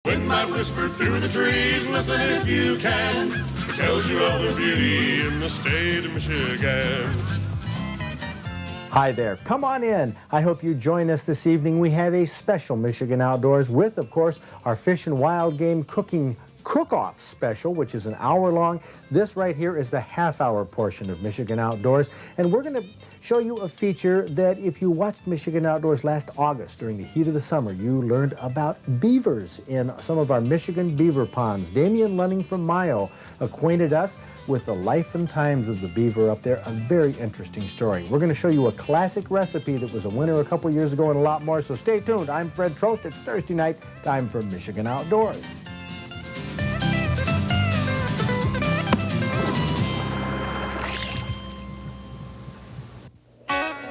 Wind might whisper through the trees, listen if you can. It tells you of the beauty in the state of Michigan. Hi there, come on in. I hope you join us this evening. We have a special Michigan Outdoors with, of course, our Fish and Wild Game Cooking Cook-Off special, which is an hour long. This right here is the half-hour portion of Michigan Outdoors, and we're going to show you a feature that if you watched Michigan Outdoors last August during the heat of the summer, you learned about beavers in some of our Michigan beaver ponds. Damian Lunning from Mayo acquainted us with the life and times of the beaver up there. A very interesting story. We're going to show you a classic recipe that was a winner a couple years ago and a lot more, so stay tuned. I'm Fred Trost. It's Thursday night, time for Michigan Outdoors.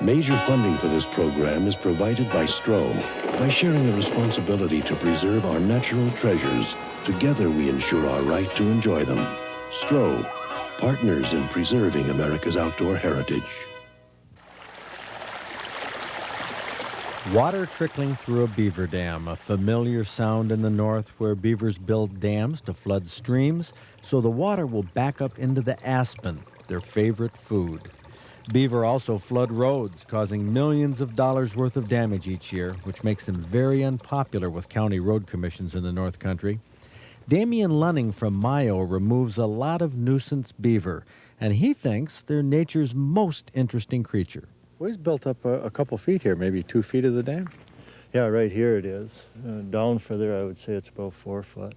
Major funding for this program is provided by STRO. By sharing the responsibility to preserve our natural treasures, together we ensure our right to enjoy them. STRO, partners in preserving America's outdoor heritage. Water trickling through a beaver dam, a familiar sound in the north where beavers build dams to flood streams so the water will back up into the aspen, their favorite food. Beaver also flood roads, causing millions of dollars worth of damage each year, which makes them very unpopular with county road commissions in the North Country. Damian Lunning from Mayo removes a lot of nuisance beaver, and he thinks they're nature's most interesting creature. Well, he's built up a couple feet here, maybe 2 feet of the dam? Yeah, right here it is. Down further, I would say it's about 4 foot.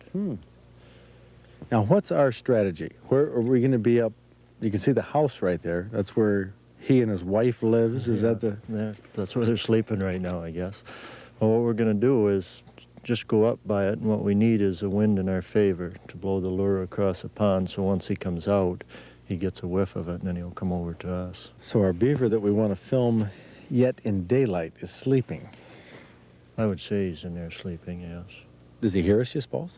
Now, what's our strategy? Where are we going to be up? You can see the house right there. That's where he and his wife lives. Is that the... Yeah, that's where they're sleeping right now, I guess. Well, what we're going to do is just go up by it, and what we need is a wind in our favor to blow the lure across the pond, so once he comes out, he gets a whiff of it, and then he'll come over to us. So our beaver that we want to film yet in daylight is sleeping. I would say he's in there sleeping, yes. Does he hear us, you suppose?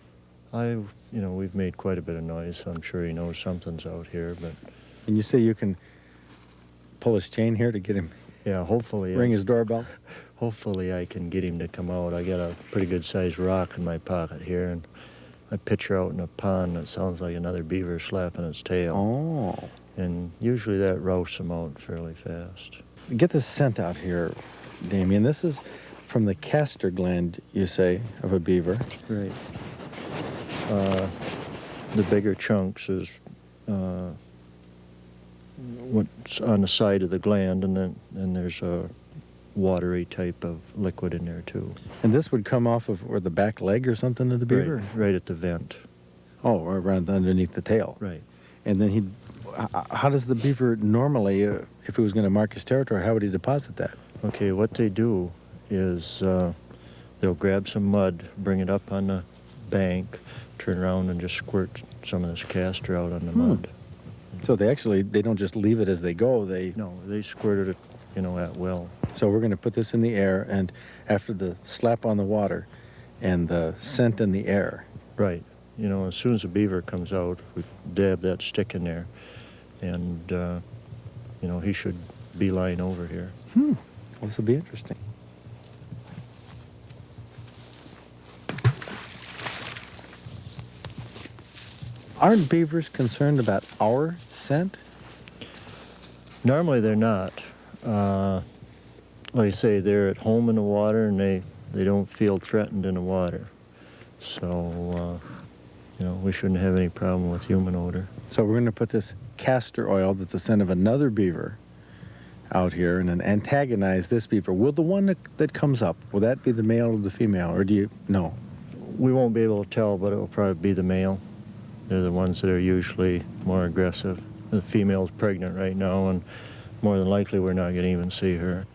We've made quite a bit of noise, so I'm sure he knows something's out here, but... And you say you can pull his chain here to get him... Yeah, hopefully... Ring his doorbell? Hopefully I can get him to come out. I got a pretty good-sized rock in my pocket here, and I picture out in a pond that sounds like another beaver slapping its tail. Oh. And usually that rousts him out fairly fast. Get the scent out here, Damian. This is from the castor gland, you say, of a beaver. Right. The bigger chunks is what's on the side of the gland, and then there's a watery type of liquid in there too. And this would come off of or the back leg or something of the beaver? Right at the vent. Oh, or around underneath the tail. Right. And then how does the beaver normally, if he was going to mark his territory, how would he deposit that? Okay, what they do is they'll grab some mud, bring it up on the bank, turn around and just squirt some of this castor out on the mud. So they don't just leave it as they go, No, they squirted it, at will. So we're going to put this in the air, and after the slap on the water and the scent in the air. Right. As soon as the beaver comes out, we dab that stick in there, and, he should be lying over here. Well, this will be interesting. Aren't beavers concerned about our scent? Normally they're not. Like I say, they're at home in the water, and they don't feel threatened in the water. So, we shouldn't have any problem with human odor. So we're going to put this castor oil that's the scent of another beaver out here and then antagonize this beaver. Will the one that comes up, will that be the male or the female, or do you know? We won't be able to tell, but it will probably be the male. They're the ones that are usually more aggressive. The female's pregnant right now, and more than likely we're not going to even see her.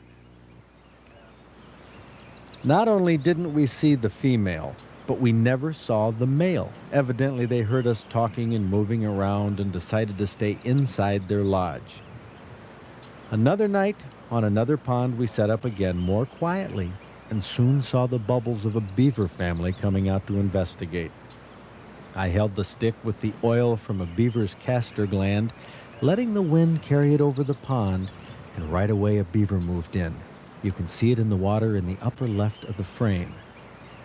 Not only didn't we see the female, but we never saw the male. Evidently, they heard us talking and moving around and decided to stay inside their lodge. Another night, on another pond, we set up again more quietly and soon saw the bubbles of a beaver family coming out to investigate. I held the stick with the oil from a beaver's castor gland, letting the wind carry it over the pond, and right away a beaver moved in. You can see it in the water in the upper left of the frame.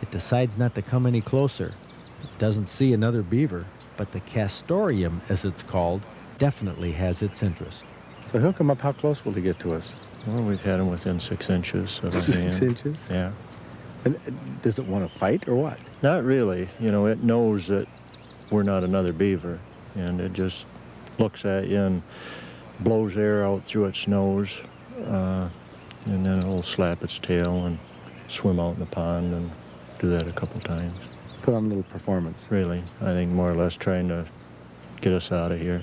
It decides not to come any closer. It doesn't see another beaver, but the castoreum, as it's called, definitely has its interest. So he'll come up. How close will he get to us? Well, we've had him within 6 inches of his hand. 6 inches? Yeah. And does it want to fight or what? Not really. You know, it knows that we're not another beaver, and it just looks at you and blows air out through its nose, and then it'll slap its tail and swim out in the pond and do that a couple times. Put on a little performance. Really, I think more or less trying to get us out of here.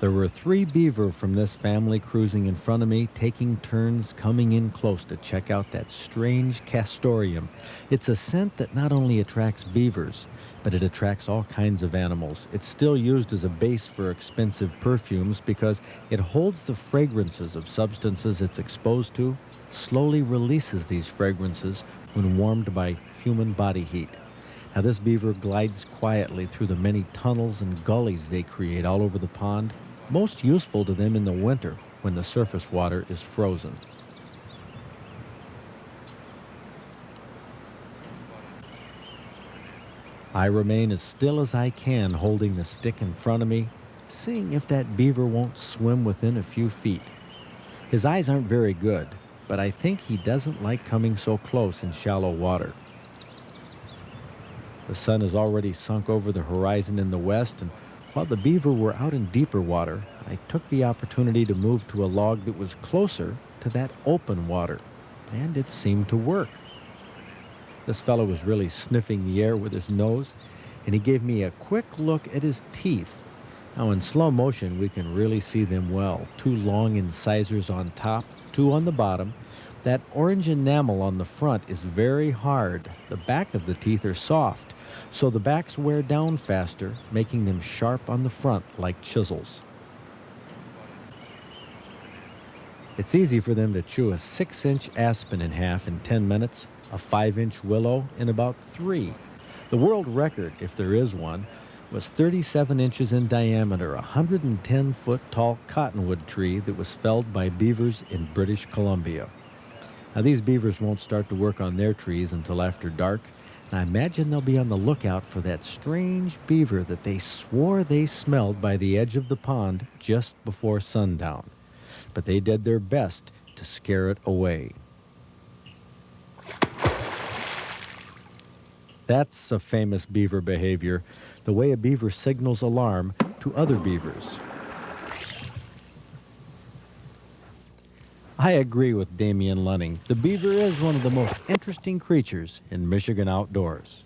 There were 3 beaver from this family cruising in front of me, taking turns coming in close to check out that strange castoreum. It's a scent that not only attracts beavers, but it attracts all kinds of animals. It's still used as a base for expensive perfumes because it holds the fragrances of substances it's exposed to, slowly releases these fragrances when warmed by human body heat. Now, this beaver glides quietly through the many tunnels and gullies they create all over the pond, most useful to them in the winter when the surface water is frozen. I remain as still as I can, holding the stick in front of me, seeing if that beaver won't swim within a few feet. His eyes aren't very good, but I think he doesn't like coming so close in shallow water. The sun has already sunk over the horizon in the west, and while the beaver were out in deeper water, I took the opportunity to move to a log that was closer to that open water, and it seemed to work. This fellow was really sniffing the air with his nose, and he gave me a quick look at his teeth. Now, in slow motion, we can really see them well. 2 long incisors on top, 2 on the bottom. That orange enamel on the front is very hard. The back of the teeth are soft, so the backs wear down faster, making them sharp on the front like chisels. It's easy for them to chew a 6-inch aspen in half in 10 minutes, a 5-inch willow in about 3. The world record, if there is one, was 37 inches in diameter, a 110-foot tall cottonwood tree that was felled by beavers in British Columbia. Now, these beavers won't start to work on their trees until after dark, and I imagine they'll be on the lookout for that strange beaver that they swore they smelled by the edge of the pond just before sundown. But they did their best to scare it away. That's a famous beaver behavior, the way a beaver signals alarm to other beavers. I agree with Damian Lunning. The beaver is one of the most interesting creatures in Michigan outdoors.